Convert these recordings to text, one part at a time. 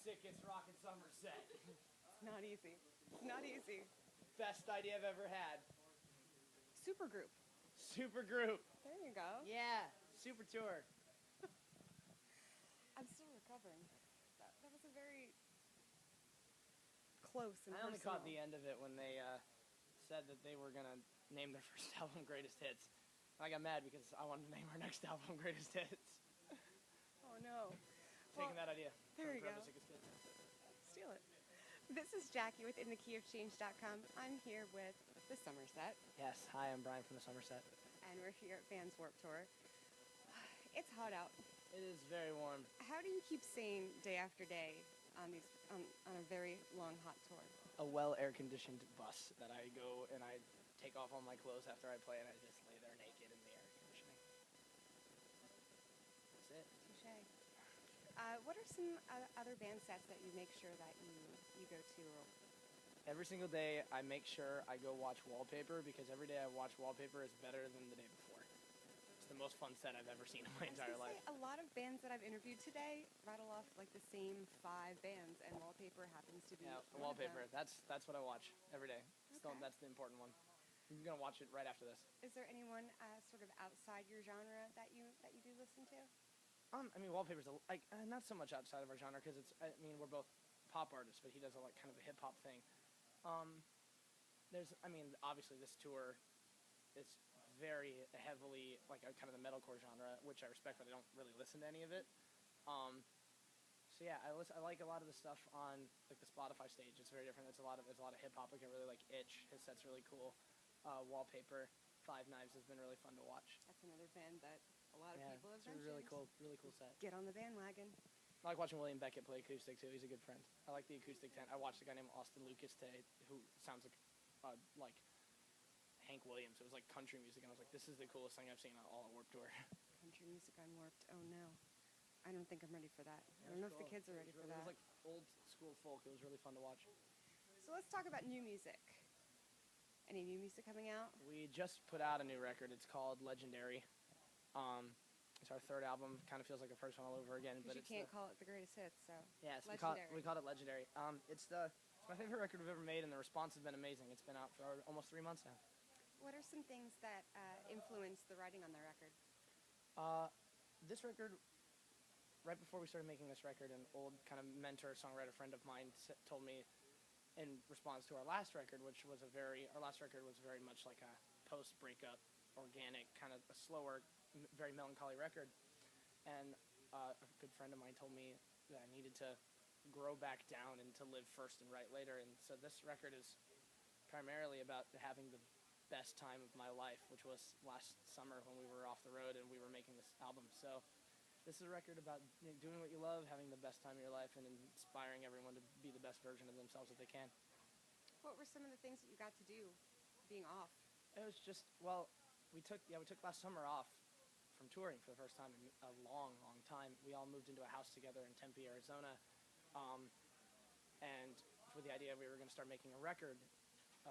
sickest rockin' summer set. It's not easy. It's not easy. Best idea I've ever had. Supergroup. Super group. There you go. Yeah, super tour. I'm still recovering. That was a very close and I only personal. caught the end of it when they said that they were gonna name their first album Greatest Hits. I got mad because I wanted to name our next album Greatest Hits. Oh no. Taking that idea. There you go. Sickest Hits. Steal it. This is Jackie with Inthekeyofchange.com. I'm here with the Somerset. Yes, hi, I'm Brian from the Somerset. And we're here at Vans Warped Tour. It's hot out. It is very warm. How do you keep sane day after day on a very long hot tour? A well air-conditioned bus that I go and I take off all my clothes after I play and I just lay there naked in the air conditioning. That's it. Touché. What are some other band sets that you make sure that you go to? Every single day I make sure I go watch Wallpaper because every day I watch Wallpaper is better than the day before. It's the most fun set I've ever seen in my entire life. A lot of bands that I've interviewed today rattle off like the same 5 bands, and Wallpaper happens to be Wallpaper. That's what I watch every day. Okay. That's the important one. I'm gonna watch it right after this. Is there anyone sort of outside your genre that you do listen to? I mean, Wallpaper's not so much outside of our genre because it's. I mean, we're both pop artists, but he does kind of a hip hop thing. Obviously this tour is very heavily kind of the metalcore genre, which I respect, but I don't really listen to any of it. So yeah, I like a lot of the stuff on the Spotify stage. It's very different. It's a lot of hip hop. I really like Itch. His set's really cool. Wallpaper, Five Knives has been really fun to watch. That's another band that a lot of people have mentioned. It's a really cool set. Get on the bandwagon. I like watching William Beckett play acoustic too. He's a good friend. I like the acoustic tent. I watched a guy named Austin Lucas today who sounds like Hank Williams. It was like country music, and I was like, this is the coolest thing I've seen on all Warped Tour. Country music on Warped. Oh no, I don't think I'm ready for that. I don't know if the kids are ready for that. It was like old school folk. It was really fun to watch. So let's talk about new music. Any new music coming out? We just put out a new record. It's called Legendary. It's our 3rd album. Kind of feels like the first one all over again. But you can't call it the greatest hits, so. Yes, we called it Legendary. It's my favorite record we've ever made, and the response has been amazing. It's been out for almost 3 months now. What are some things that influenced the writing on the record? This record, right before we started making this record, an old kind of mentor, songwriter friend of mine told me in response to our last record, our last record was very much like a post-breakup, organic, kind of a slower, very melancholy record. And a good friend of mine told me that I needed to grow back down and to live first and write later. And so this record is primarily about having the best time of my life, which was last summer when we were off the road and we were making this album. So this is a record about doing what you love, having the best time of your life, and inspiring everyone to be the best version of themselves that they can. What were some of the things that you got to do being off? It was just, we took last summer off from touring for the first time in a long time. We all moved into a house together in Tempe, Arizona, and with the idea we were going to start making a record,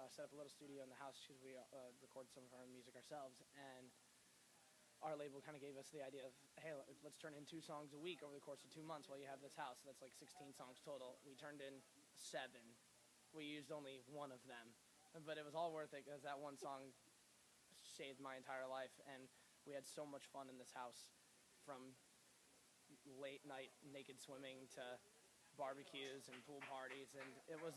set up a little studio in the house because we record some of our own music ourselves, and our label kind of gave us the idea of, hey, let's turn in 2 songs a week over the course of 2 months while you have this house. So that's like 16 songs total. We turned in 7. We used only 1 of them, but it was all worth it because that one song saved my entire life, and we had so much fun in this house, from late night naked swimming to barbecues and pool parties, and it was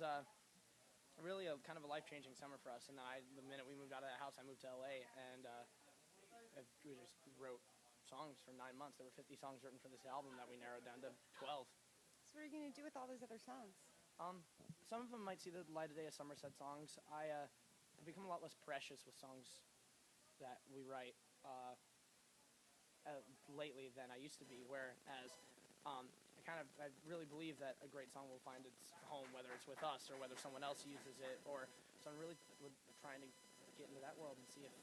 really a kind of a life-changing summer for us. And the minute we moved out of that house, I moved to LA, and we just wrote songs for 9 months. There were 50 songs written for this album that we narrowed down to 12. So what are you going to do with all those other songs? Some of them might see the light of day as Somerset songs. I've become a lot less precious with songs that we write lately than I used to be, whereas I really believe that a great song will find its home, whether it's with us or whether someone else uses it, so I'm really trying to get into that world and see if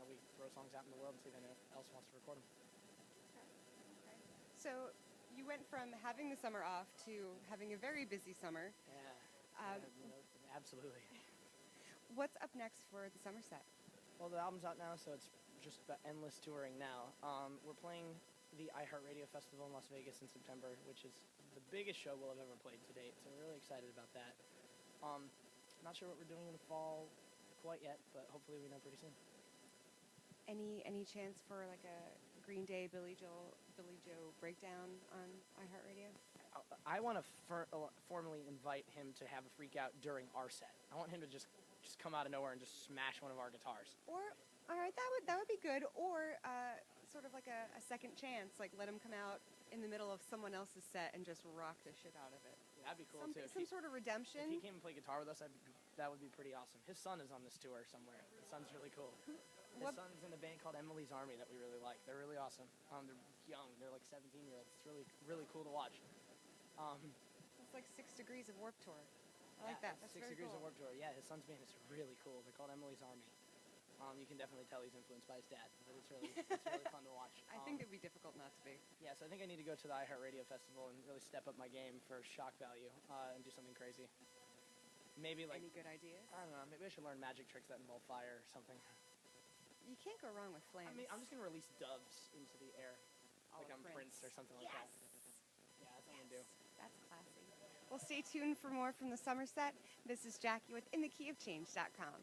we throw songs out in the world and see if anyone else wants to record them. Okay. So you went from having the summer off to having a very busy summer. Yeah, absolutely. What's up next for the Somerset? Well, the album's out now, so it's just about endless touring now. We're playing the iHeartRadio Festival in Las Vegas in September, which is the biggest show we'll have ever played to date. So we're really excited about that. Not sure what we're doing in the fall quite yet, but hopefully we know pretty soon. Any chance for like a Green Day Billy Joe breakdown on iHeartRadio? I want to formally invite him to have a freak out during our set. I want him to just come out of nowhere and just smash one of our guitars. Or, all right, that would be good. Or sort of like a second chance, like let him come out in the middle of someone else's set and just rock the shit out of it. Yeah, that'd be cool too. Some sort of redemption. If he came and played guitar with us, that would be pretty awesome. His son is on this tour somewhere. His son's really cool. His son's in a band called Emily's Army that we really like. They're really awesome. They're young. They're like 17-year-olds. It's really, really cool to watch. It's like 6 Degrees of Warped Tour. I like that. That's 6 very Degrees cool. of Warped Tour. Yeah, his son's band is really cool. They're called Emily's Army. You can definitely tell he's influenced by his dad, but it's really fun to watch. I think it'd be difficult not to be. Yeah, so I think I need to go to the iHeartRadio Festival and really step up my game for shock value and do something crazy. Maybe like Any good ideas? I don't know. Maybe I should learn magic tricks that involve fire or something. You can't go wrong with flames. I mean, I'm just gonna release doves into the air, like I'm Prince or something like that. Yeah, that's what I'm gonna do. That's classy. Well, stay tuned for more from the Somerset. This is Jackie with InTheKeyofChange.com.